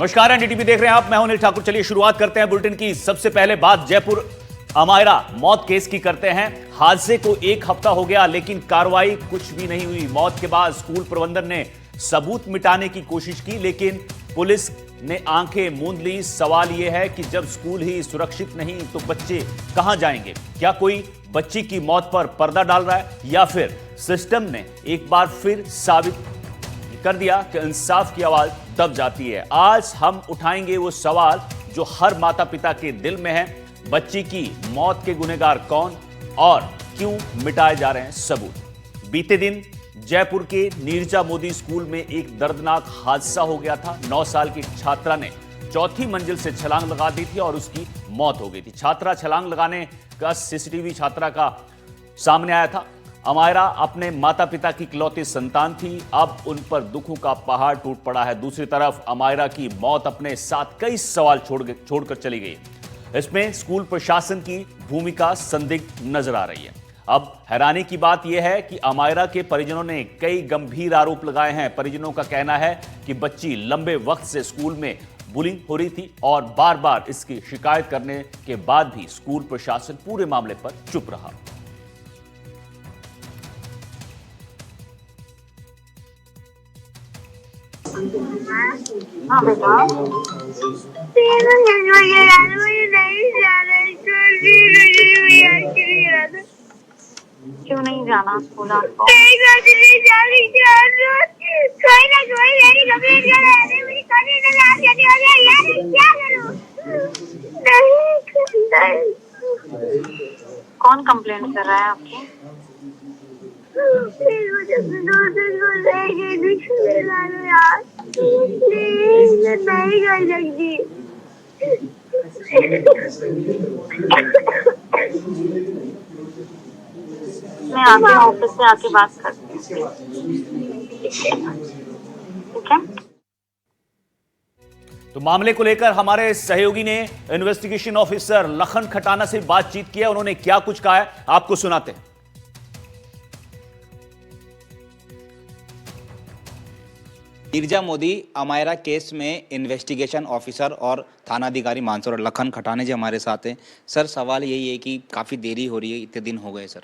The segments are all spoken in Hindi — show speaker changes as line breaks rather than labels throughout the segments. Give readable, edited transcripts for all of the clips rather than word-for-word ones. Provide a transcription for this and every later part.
नमस्कार, एनडीटीवी देख रहे हैं आप। मैं हूं अनिल ठाकुर। चलिए शुरुआत करते हैं बुलेटिन की। सबसे पहले बात जयपुर अमायरा मौत केस की करते हैं। हादसे को एक हफ्ता हो गया लेकिन कार्रवाई कुछ भी नहीं हुई। मौत के बाद स्कूल प्रबंधन ने सबूत मिटाने की कोशिश की लेकिन पुलिस ने आंखें मूंद ली। सवाल यह है कि जब स्कूल ही सुरक्षित नहीं तो बच्चे कहां जाएंगे? क्या कोई बच्ची की मौत पर पर्दा डाल रहा है या फिर सिस्टम ने एक बार फिर साबित कर दिया कि इंसाफ की आवाज दब जाती है? आज हम उठाएंगे वो सवाल जो हर माता पिता के दिल में है। बच्ची की मौत के गुनहगार कौन और क्यों मिटाए जा रहे हैं सबूत? बीते दिन जयपुर के नीरजा मोदी स्कूल में एक दर्दनाक हादसा हो गया था। 9 साल की छात्रा ने चौथी मंजिल से छलांग लगा दी थी और उसकी मौत हो गई थी। छात्रा छलांग लगाने का सीसीटीवी छात्रा का सामने आया था। अमायरा अपने माता पिता की इकलौती संतान थी। अब उन पर दुखों का पहाड़ टूट पड़ा है। दूसरी तरफ अमायरा की मौत अपने साथ कई सवाल छोड़कर चली गई। इसमें स्कूल प्रशासन की भूमिका संदिग्ध नजर आ रही है। अब हैरानी की बात यह है कि अमायरा के परिजनों ने कई गंभीर आरोप लगाए हैं। परिजनों का कहना है कि बच्ची लंबे वक्त से स्कूल में बुलिंग हो रही थी और बार बार इसकी शिकायत करने के बाद भी स्कूल प्रशासन पूरे मामले पर चुप रहा।
हाँ बेटा, क्यों नहीं जाना स्कूल आपको? कौन कंप्लेंट कर रहा है आपको? मैं आपके ऑफिस से आके बात करती हूँ, ठीक है?
तो मामले को लेकर हमारे सहयोगी ने इन्वेस्टिगेशन ऑफिसर लखन खटाना से बातचीत की है। उन्होंने क्या कुछ कहा है आपको सुनाते हैं।
नीरजा मोदी अमायरा केस में इन्वेस्टिगेशन ऑफिसर और थानाधिकारी मानसरोवर लखन खटाने जी हमारे साथ हैं। सर, सवाल यही है कि काफ़ी देरी हो रही है, इतने दिन हो गए सर।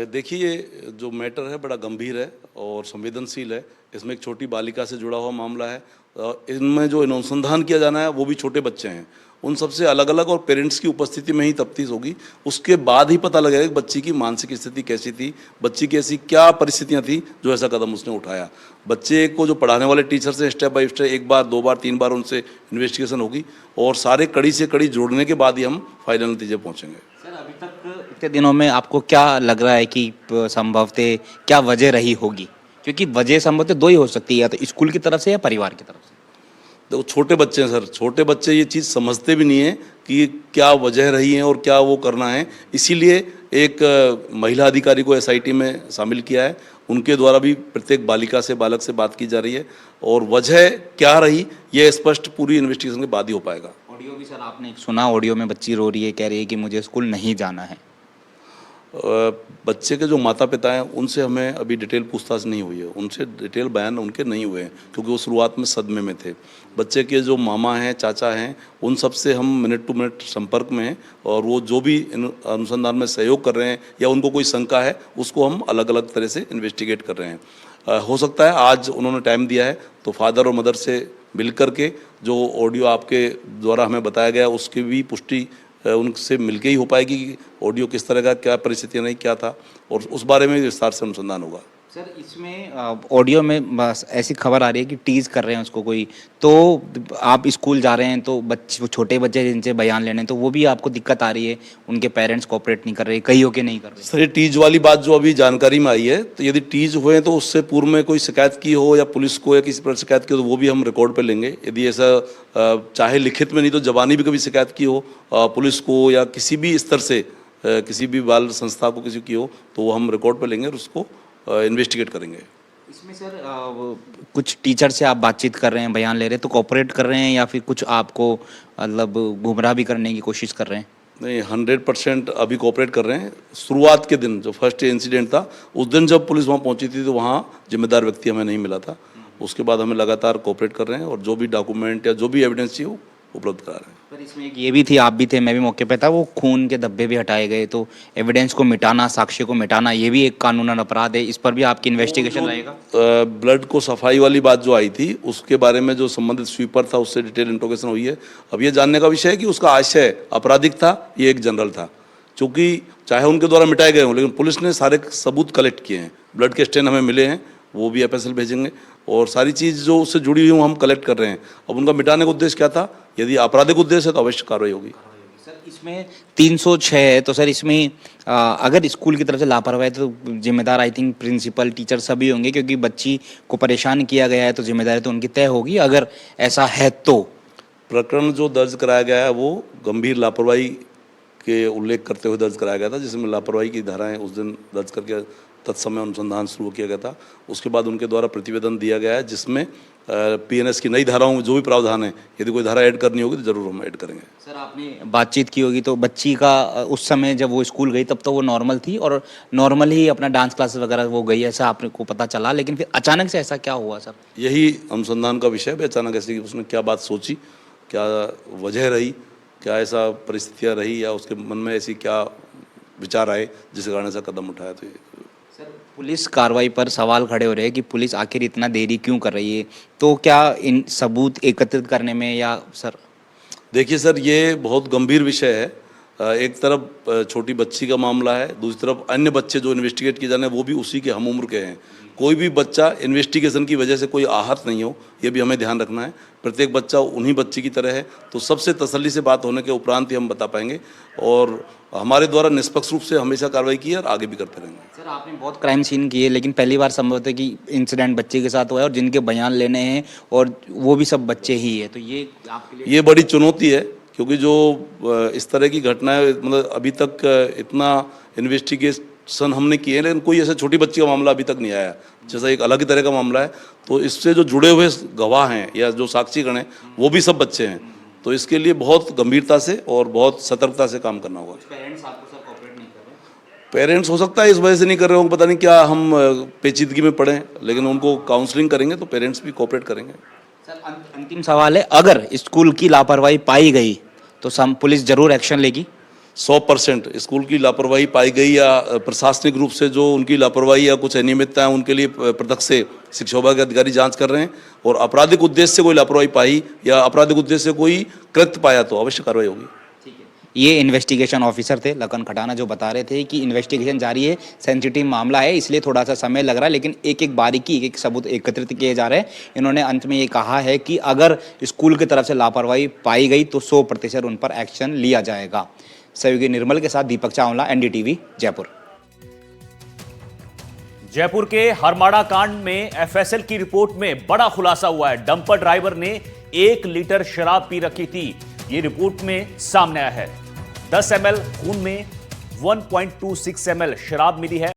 देखिए, ये जो मैटर है बड़ा गंभीर है और संवेदनशील है। इसमें एक छोटी बालिका से जुड़ा हुआ मामला है। इनमें जो अनुसंधान किया जाना है वो भी छोटे बच्चे हैं। उन सबसे अलग अलग और पेरेंट्स की उपस्थिति में ही तफ्तीश होगी। उसके बाद ही पता लगेगा कि बच्ची की मानसिक स्थिति कैसी थी, बच्ची की ऐसी क्या परिस्थितियां थी जो ऐसा कदम उसने उठाया। बच्चे को जो पढ़ाने वाले टीचर से स्टेप बाय स्टेप 1 बार 2 बार 3 बार उनसे इन्वेस्टिगेशन होगी और सारे कड़ी से कड़ी जोड़ने के बाद ही हम फाइनल नतीजे पहुँचेंगे।
सर, अभी तक इतने दिनों में आपको क्या लग रहा है कि संभवतः क्या वजह रही होगी? क्योंकि वजह संभवतः 2 ही हो सकती है, या तो स्कूल की तरफ से या परिवार की तरफ से।
तो छोटे बच्चे हैं सर, छोटे बच्चे ये चीज़ समझते भी नहीं है कि क्या वजह रही है और क्या वो करना है। इसीलिए एक महिला अधिकारी को एसआईटी में शामिल किया है। उनके द्वारा भी प्रत्येक बालिका से बालक से बात की जा रही है और वजह क्या रही ये स्पष्ट पूरी इन्वेस्टिगेशन के बाद ही हो पाएगा।
ऑडियो भी सर आपने सुना, ऑडियो में बच्ची रो रही है, कह रही है कि मुझे स्कूल नहीं जाना है।
बच्चे के जो माता पिता हैं उनसे हमें अभी डिटेल पूछताछ नहीं हुई है, उनसे डिटेल बयान उनके नहीं हुए हैं क्योंकि वो शुरुआत में सदमे में थे। बच्चे के जो मामा हैं, चाचा हैं, उन सब से हम मिनट टू मिनट संपर्क में हैं और वो जो भी अनुसंधान में सहयोग कर रहे हैं या उनको कोई शंका है उसको हम अलग अलग तरह से इन्वेस्टिगेट कर रहे हैं। हो सकता है आज उन्होंने टाइम दिया है तो फादर और मदर से मिल करके जो ऑडियो आपके द्वारा हमें बताया गया उसकी भी पुष्टि उनसे मिलके ही हो पाएगी कि ऑडियो किस तरह का, क्या परिस्थितियाँ नहीं, क्या था, और उस बारे में विस्तार से अनुसंधान होगा।
सर, इसमें ऑडियो में बस ऐसी खबर आ रही है कि टीज कर रहे हैं उसको कोई, तो आप स्कूल जा रहे हैं तो बच्चे, छोटे बच्चे जिनसे बयान लेने, तो वो भी आपको दिक्कत आ रही है, उनके पेरेंट्स कोऑपरेट नहीं कर रहे, कईयों के नहीं कर रहे।
सर, ये टीज वाली बात जो अभी जानकारी में आई है, तो यदि टीज हुए तो उससे पूर्व में कोई शिकायत की हो या पुलिस को या किसी पर शिकायत की हो तो वो भी हम रिकॉर्ड पे लेंगे। यदि ऐसा चाहे लिखित में नहीं तो जबानी भी कभी शिकायत की हो पुलिस को या किसी भी स्तर से किसी भी बाल संस्था को किसी की हो तो वो हम रिकॉर्ड पे लेंगे और उसको इन्वेस्टिगेट करेंगे।
इसमें सर कुछ टीचर से आप बातचीत कर रहे हैं, बयान ले रहे हैं, तो कोऑपरेट कर रहे हैं या फिर कुछ आपको मतलब गुमराह भी करने की कोशिश कर रहे हैं?
नहीं, 100% अभी कोऑपरेट कर रहे हैं। शुरुआत के दिन जो फर्स्ट इंसिडेंट था उस दिन जब पुलिस वहाँ पहुँची थी तो वहाँ जिम्मेदार व्यक्ति हमें नहीं मिला था। उसके बाद हमें लगातार कोऑपरेट कर रहे हैं और जो भी डॉक्यूमेंट या जो भी एविडेंस चाहिए वो उपलब्ध करा रहे हैं।
पर इसमें एक ये भी थी, आप भी थे, मैं भी मौके पे था, वो खून के धब्बे भी हटाए गए, तो एविडेंस को मिटाना, साक्ष्य को मिटाना, ये भी एक कानूनन अपराध है। इस पर भी आपकी इन्वेस्टिगेशन रहेगा?
ब्लड को सफाई वाली बात जो आई थी उसके बारे में जो संबंधित स्वीपर था उससे डिटेल इंट्रोगेशन हुई है। अब ये जानने का विषय है कि उसका आशय आपराधिक था, ये एक जनरल था, क्योंकि चाहे उनके द्वारा मिटाए गए हों लेकिन पुलिस ने सारे सबूत कलेक्ट किए हैं। ब्लड के स्टेन हमें मिले हैं, वो भी एफएसएल भेजेंगे और सारी चीज़ जो उससे जुड़ी हुई हम कलेक्ट कर रहे हैं। अब उनका मिटाने का उद्देश्य क्या था? यदि आपराधिक उद्देश्य है तो अवश्य कार्रवाई होगी।
सर इसमें 306 है, तो सर इसमें अगर स्कूल की तरफ से लापरवाही तो जिम्मेदार आई थिंक प्रिंसिपल, टीचर सभी होंगे, क्योंकि बच्ची को परेशान किया गया है तो जिम्मेदारी तो उनकी तय होगी अगर ऐसा है तो।
प्रकरण जो दर्ज कराया गया है वो गंभीर लापरवाही के उल्लेख करते हुए दर्ज कराया गया था, जिसमें लापरवाही की धाराएं उस दिन दर्ज करके तत्समय अनुसंधान शुरू किया गया था। उसके बाद उनके द्वारा प्रतिवेदन दिया गया है जिसमें पीएनएस की नई धाराओं में जो भी प्रावधान है, यदि कोई धारा ऐड करनी होगी तो जरूर हम ऐड करेंगे।
सर आपने बातचीत की होगी तो बच्ची का उस समय जब वो स्कूल गई तब तो वो नॉर्मल थी और नॉर्मल ही अपना डांस क्लासेस वगैरह वो गई, ऐसा आपने को पता चला, लेकिन फिर अचानक से ऐसा क्या हुआ सर?
यही अनुसंधान का विषय है। अचानक ऐसे उसने क्या बात सोची, क्या वजह रही, क्या ऐसा परिस्थितियाँ रही या उसके मन में ऐसी क्या विचार आए जिस कारण ऐसा कदम उठाया। तो
सर पुलिस कार्रवाई पर सवाल खड़े हो रहे हैं कि पुलिस आखिर इतना देरी क्यों कर रही है, तो क्या इन सबूत एकत्रित करने में या सर?
देखिए सर, ये बहुत गंभीर विषय है। एक तरफ छोटी बच्ची का मामला है, दूसरी तरफ अन्य बच्चे जो इन्वेस्टिगेट किए जाने वो भी उसी के हम उम्र के हैं। कोई भी बच्चा इन्वेस्टिगेशन की वजह से कोई आहत नहीं हो, ये भी हमें ध्यान रखना है। प्रत्येक बच्चा उन्हीं बच्ची की तरह है, तो सबसे तसल्ली से बात होने के उपरांत ही हम बता पाएंगे और हमारे द्वारा निष्पक्ष रूप से हमेशा कार्रवाई की है और आगे भी करते रहेंगे।
सर आपने बहुत क्राइम सीन किए, लेकिन पहली बार संभव है कि इंसिडेंट बच्चे के साथ हुआ है और जिनके बयान लेने हैं और वो भी सब बच्चे ही है, तो ये आपके लिए
ये बड़ी चुनौती है, क्योंकि जो इस तरह की घटनाएं मतलब अभी तक इतना इन्वेस्टिगेशन हमने किए हैं लेकिन कोई ऐसा छोटी बच्ची का मामला अभी तक नहीं आया, जैसा एक अलग ही तरह का मामला है। तो इससे जो जुड़े हुए गवाह हैं या जो साक्षीगण हैं वो भी सब बच्चे हैं, तो इसके लिए बहुत गंभीरता से और बहुत सतर्कता से काम करना होगा।
पेरेंट्स आपको सर कोऑपरेट नहीं कर रहे?
पेरेंट्स हो सकता है इस वजह से नहीं कर रहे होंगे, पता नहीं क्या हम पेचीदगी में पड़े हैं, लेकिन उनको काउंसलिंग करेंगे तो पेरेंट्स भी कोऑपरेट करेंगे।
सर अंतिम सवाल है, अगर स्कूल की लापरवाही पाई गई तो पुलिस जरूर एक्शन लेगी?
100% स्कूल की लापरवाही पाई गई या प्रशासनिक रूप से जो उनकी लापरवाही या कुछ अनियमितता है उनके लिए प्रत्यक्ष से शिक्षा विभाग के अधिकारी जांच कर रहे हैं और आपराधिक उद्देश्य से कोई लापरवाही पाई या आपराधिक उद्देश्य से कोई कृत्य पाया तो अवश्य कार्रवाई होगी।
ये इन्वेस्टिगेशन ऑफिसर थे लखन खटाना जो बता रहे थे कि इन्वेस्टिगेशन जारी है, सेंसिटिव मामला है इसलिए थोड़ा सा समय लग रहा है, लेकिन एक एक बारीकी एक एक सबूत एकत्रित किए जा रहे हैं। इन्होंने अंत में ये कहा है कि अगर स्कूल की तरफ से लापरवाही पाई गई तो 100% उन पर एक्शन लिया जाएगा। सहयोगी निर्मल के साथ दीपक चावला, एनडीटीवी, जयपुर।
जयपुर के हरमाड़ा कांड में एफएसएल की रिपोर्ट में बड़ा खुलासा हुआ है। डंपर ड्राइवर ने 1 लीटर शराब पी रखी थी, ये रिपोर्ट में सामने आया है। 10 ml खून में 1.26 ml शराब मिली है।